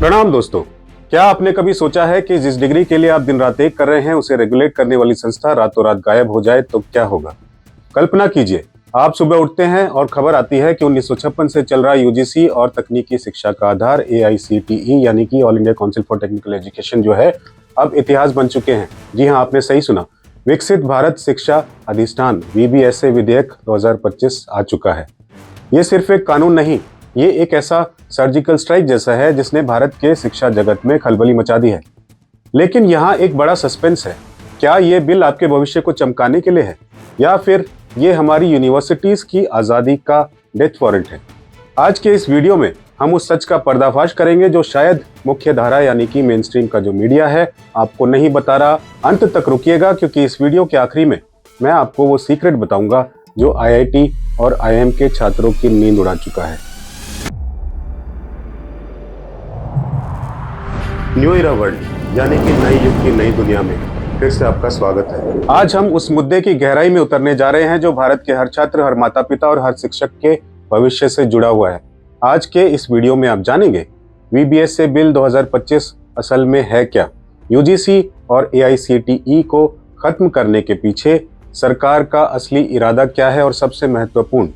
प्रणाम दोस्तों। क्या आपने कभी सोचा है कि जिस डिग्री के लिए आप दिन रात एक कर रहे हैं उसे रेगुलेट करने वाली संस्था रातों रात गायब हो जाए तो क्या होगा। कल्पना कीजिए, आप सुबह उठते हैं और खबर आती है कि 1956 से चल रहा यूजीसी और तकनीकी शिक्षा का आधार AICTE यानी कि all India council for technical education जो है अब इतिहास बन चुके हैं। जी हाँ, आपने सही सुना, विकसित भारत शिक्षा अधिष्ठान VBSA विधेयक 2025 आ चुका है। ये सिर्फ एक कानून नहीं, ये एक ऐसा सर्जिकल स्ट्राइक जैसा है जिसने भारत के शिक्षा जगत में खलबली मचा दी है। लेकिन यहाँ एक बड़ा सस्पेंस है। क्या ये बिल आपके भविष्य को चमकाने के लिए है या फिर ये हमारी यूनिवर्सिटीज की आज़ादी का डेथ वारंट है? आज के इस वीडियो में हम उस सच का पर्दाफाश करेंगे जो शायद मुख्य धारा यानी कि मेन स्ट्रीम का जो मीडिया है आपको नहीं बता रहा। अंत तक रुकिएगा क्योंकि इस वीडियो के आखिरी में मैं आपको वो सीक्रेट बताऊंगा जो IIT और IIM के छात्रों की नींद उड़ा चुका है। न्यू इरा वर्ल्ड यानी कि नई युग की नई दुनिया में फिर से आपका स्वागत है। आज हम उस मुद्दे की गहराई में उतरने जा रहे हैं जो भारत के हर छात्र, हर माता पिता और हर शिक्षक के भविष्य से जुड़ा हुआ है। आज के इस वीडियो में आप जानेंगे VBSA बिल 2025 असल में है क्या, UGC और AICTE को खत्म करने के पीछे सरकार का असली इरादा क्या है और सबसे महत्वपूर्ण,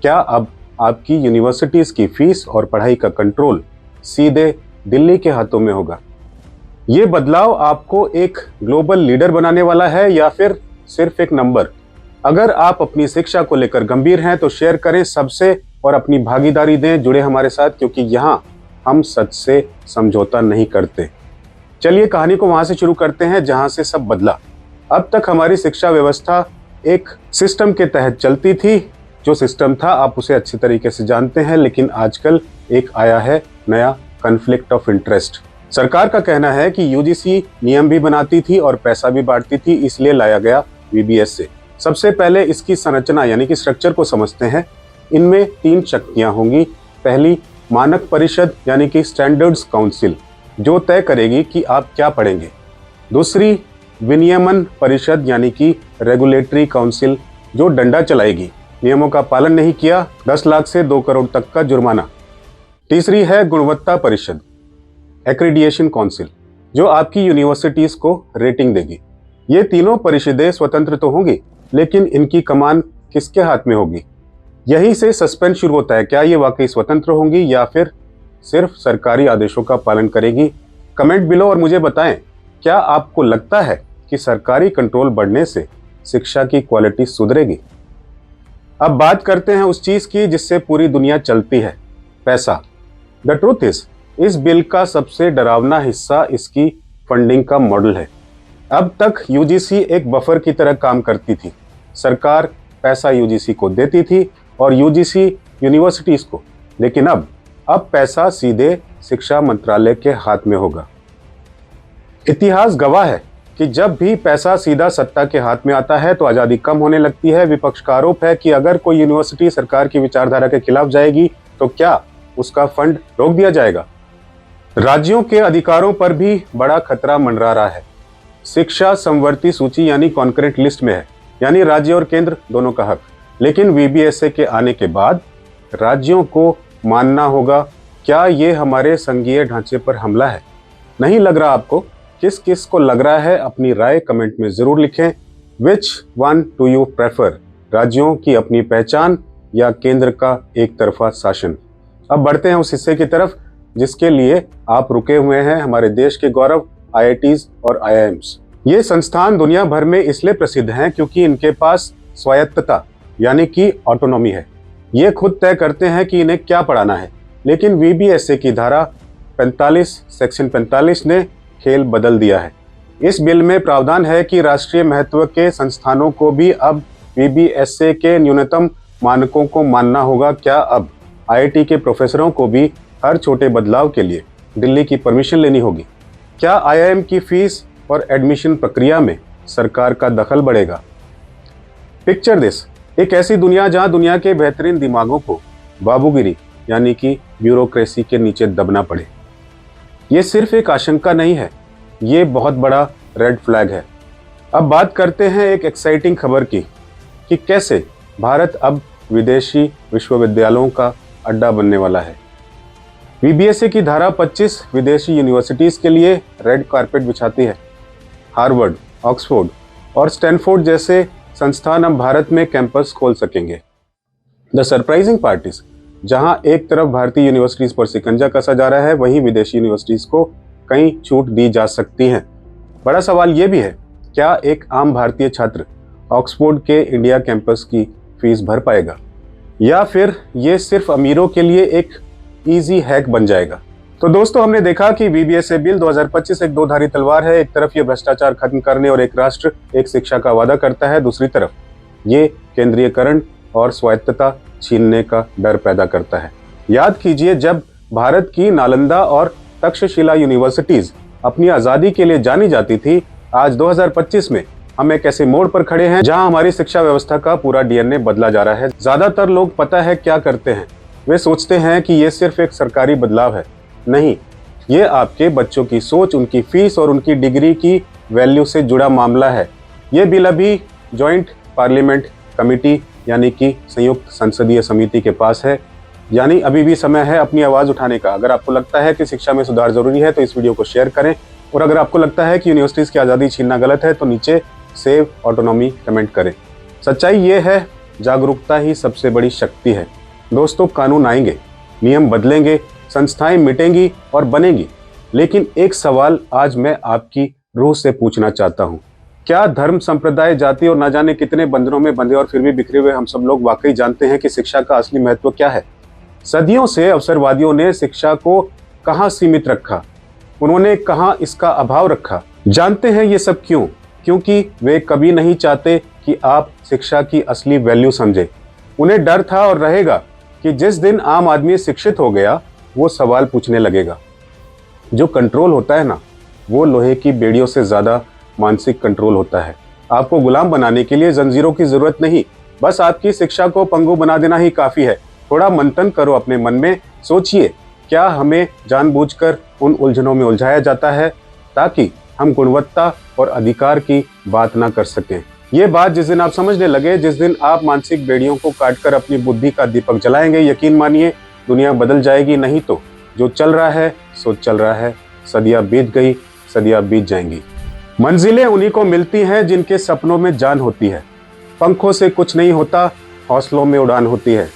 क्या अब आपकी यूनिवर्सिटीज की फीस और पढ़ाई का कंट्रोल सीधे दिल्ली के हाथों में होगा। ये बदलाव आपको एक ग्लोबल लीडर बनाने वाला है या फिर सिर्फ एक नंबर? अगर आप अपनी शिक्षा को लेकर गंभीर हैं तो शेयर करें सबसे और अपनी भागीदारी दें, जुड़े हमारे साथ, क्योंकि यहाँ हम सच से समझौता नहीं करते। चलिए कहानी को वहां से शुरू करते हैं जहां से सब बदला। अब तक हमारी शिक्षा व्यवस्था एक सिस्टम के तहत चलती थी। जो सिस्टम था आप उसे अच्छी तरीके से जानते हैं, लेकिन आजकल एक आया है नया कॉन्फ्लिक्ट ऑफ इंटरेस्ट। सरकार का कहना है कि UGC नियम भी बनाती थी और पैसा भी बांटती थी, इसलिए लाया गया VBSA। सबसे पहले इसकी संरचना यानी कि स्ट्रक्चर को समझते हैं। इनमें 3 शक्तियां होंगी। पहली, मानक परिषद यानी कि स्टैंडर्ड्स काउंसिल, जो तय करेगी कि आप क्या पढ़ेंगे। दूसरी, विनियमन परिषद यानी कि रेगुलेटरी काउंसिल, जो डंडा चलाएगी, नियमों का पालन नहीं किया 10 लाख से 2 करोड़ तक का जुर्माना। तीसरी है गुणवत्ता परिषद, एक्रीडिएशन काउंसिल, जो आपकी यूनिवर्सिटीज को रेटिंग देगी। ये तीनों परिषदें स्वतंत्र तो होंगी, लेकिन इनकी कमान किसके हाथ में होगी? यही से सस्पेंस शुरू होता है। क्या ये वाकई स्वतंत्र होंगी या फिर सिर्फ सरकारी आदेशों का पालन करेगी? कमेंट बिलो और मुझे बताएं, क्या आपको लगता है कि सरकारी कंट्रोल बढ़ने से शिक्षा की क्वालिटी सुधरेगी? अब बात करते हैं उस चीज की जिससे पूरी दुनिया चलती है, पैसा। द ट्रूथ इज, इस बिल का सबसे डरावना हिस्सा इसकी फंडिंग का मॉडल है। अब तक UGC एक बफर की तरह काम करती थी। सरकार पैसा UGC को देती थी और UGC यूनिवर्सिटीज को, लेकिन अब पैसा सीधे शिक्षा मंत्रालय के हाथ में होगा। इतिहास गवाह है कि जब भी पैसा सीधा सत्ता के हाथ में आता है तो आज़ादी कम होने लगती है। विपक्ष का आरोप है कि अगर कोई यूनिवर्सिटी सरकार की विचारधारा के खिलाफ जाएगी तो क्या उसका फंड रोक दिया जाएगा? राज्यों के अधिकारों पर भी बड़ा खतरा मंडरा रहा है। शिक्षा समवर्ती सूची यानी कॉन्करेंट लिस्ट में है, यानी राज्य और केंद्र दोनों का हक। लेकिन VBSA के आने के बाद राज्यों को मानना होगा। क्या ये हमारे संघीय ढांचे पर हमला है? नहीं लग रहा आपको? किस किस को लग रहा है? अपनी राय कमेंट में जरूर लिखें। Which one do you prefer, राज्यों की अपनी पहचान या केंद्र का एक तरफा शासन? अब बढ़ते हैं उस हिस्से की तरफ जिसके लिए आप रुके हुए हैं, हमारे देश के गौरव IITs और IIMs। ये संस्थान दुनिया भर में इसलिए प्रसिद्ध हैं क्योंकि इनके पास स्वायत्तता यानी कि ऑटोनॉमी है। ये खुद तय करते हैं कि इन्हें क्या पढ़ाना है। लेकिन VBSA की धारा 45 सेक्शन 45 ने खेल बदल दिया है। इस बिल में प्रावधान है कि राष्ट्रीय महत्व के संस्थानों को भी अब VBSA के न्यूनतम मानकों को मानना होगा। क्या अब IIT के प्रोफेसरों को भी हर छोटे बदलाव के लिए दिल्ली की परमिशन लेनी होगी? क्या IIM की फीस और एडमिशन प्रक्रिया में सरकार का दखल बढ़ेगा? पिक्चर दिस, एक ऐसी दुनिया जहां दुनिया के बेहतरीन दिमागों को बाबूगिरी यानी कि ब्यूरोक्रेसी के नीचे दबना पड़े। ये सिर्फ एक आशंका नहीं है, ये बहुत बड़ा रेड फ्लैग है। अब बात करते हैं एक एक्साइटिंग खबर की कि कैसे भारत अब विदेशी विश्वविद्यालयों का अड्डा बनने वाला है। VBSA की धारा 25 विदेशी यूनिवर्सिटीज के लिए रेड कारपेट बिछाती है। हार्वर्ड, ऑक्सफोर्ड और स्टैनफोर्ड जैसे संस्थान अब भारत में कैंपस खोल सकेंगे। द सरप्राइजिंग पार्ट इज, जहां एक तरफ भारतीय यूनिवर्सिटीज पर शिकंजा कसा जा रहा है, वहीं विदेशी यूनिवर्सिटीज को कई छूट दी जा सकती हैं। बड़ा सवाल यह भी है, क्या एक आम भारतीय छात्र ऑक्सफोर्ड के इंडिया कैंपस की फीस भर पाएगा, या फिर ये सिर्फ अमीरों के लिए एक इजी हैक बन जाएगा? तो दोस्तों, हमने देखा कि VBSA बिल 2025 एक दो-धारी तलवार है। एक तरफ ये भ्रष्टाचार खत्म करने और एक राष्ट्र एक शिक्षा का वादा करता है, दूसरी तरफ ये केंद्रीयकरण और स्वायत्तता छीनने का डर पैदा करता है। याद कीजिए, जब भारत की नालंदा और तक्षशिला यूनिवर्सिटीज अपनी आजादी के लिए जानी जाती थी, आज 2025 में हम एक ऐसे मोड़ पर खड़े हैं जहां हमारी शिक्षा व्यवस्था का पूरा DNA बदला जा रहा है। ज्यादातर लोग पता है क्या करते हैं, वे सोचते हैं कि ये सिर्फ एक सरकारी बदलाव है। नहीं, ये आपके बच्चों की सोच, उनकी फीस और उनकी डिग्री की वैल्यू से जुड़ा मामला है। ये बिल अभी जॉइंट पार्लियामेंट कमेटी यानी कि संयुक्त संसदीय समिति के पास है, यानी अभी भी समय है अपनी आवाज़ उठाने का। अगर आपको लगता है कि शिक्षा में सुधार जरूरी है तो इस वीडियो को शेयर करें, और अगर आपको लगता है कि यूनिवर्सिटीज़ की आज़ादी छीनना गलत है तो नीचे सेव ऑटोनॉमी कमेंट करें। सच्चाई ये है, जागरूकता ही सबसे बड़ी शक्ति है। दोस्तों, कानून आएंगे, नियम बदलेंगे, संस्थाएं मिटेंगी और बनेंगी, लेकिन एक सवाल आज मैं आपकी रूह से पूछना चाहता हूं। क्या धर्म, संप्रदाय, जाति और न जाने कितने बंधनों में बंधे और फिर भी बिखरे हुए हम सब लोग वाकई जानते हैं कि शिक्षा का असली महत्व क्या है? सदियों से अवसरवादियों ने शिक्षा को कहां सीमित रखा, उन्होंने कहां इसका अभाव रखा। जानते हैं ये सब क्यों? क्योंकि वे कभी नहीं चाहते कि आप शिक्षा की असली वैल्यू समझे। उन्हें डर था और रहेगा कि जिस दिन आम आदमी शिक्षित हो गया, वो सवाल पूछने लगेगा। जो कंट्रोल होता है ना, वो लोहे की बेड़ियों से ज्यादा मानसिक कंट्रोल होता है। आपको गुलाम बनाने के लिए जंजीरों की जरूरत नहीं, बस आपकी शिक्षा को पंगु बना देना ही काफी है। थोड़ा मंथन करो अपने मन में, सोचिए, क्या हमें जानबूझकर उन उलझनों में उलझाया जाता है ताकि हम गुणवत्ता और अधिकार की बात ना कर सकें? ये बात जिस दिन आप समझने लगे, जिस दिन आप मानसिक बेड़ियों को काटकर अपनी बुद्धि का दीपक जलाएंगे, यकीन मानिए दुनिया बदल जाएगी। नहीं तो जो चल रहा है सो चल रहा है। सदियां बीत गई, सदियां बीत जाएंगी। मंजिलें उन्हीं को मिलती हैं जिनके सपनों में जान होती है। पंखों से कुछ नहीं होता, हौसलों में उड़ान होती है।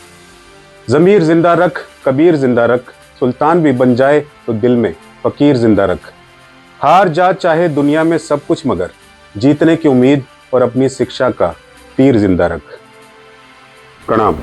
ज़मीर जिंदा रख, कबीर जिंदा रख, सुल्तान भी बन जाए तो दिल में फकीर जिंदा रख। हार जा चाहे दुनिया में सब कुछ, मगर जीतने की उम्मीद और अपनी शिक्षा का तीर जिंदा रख। प्रणाम।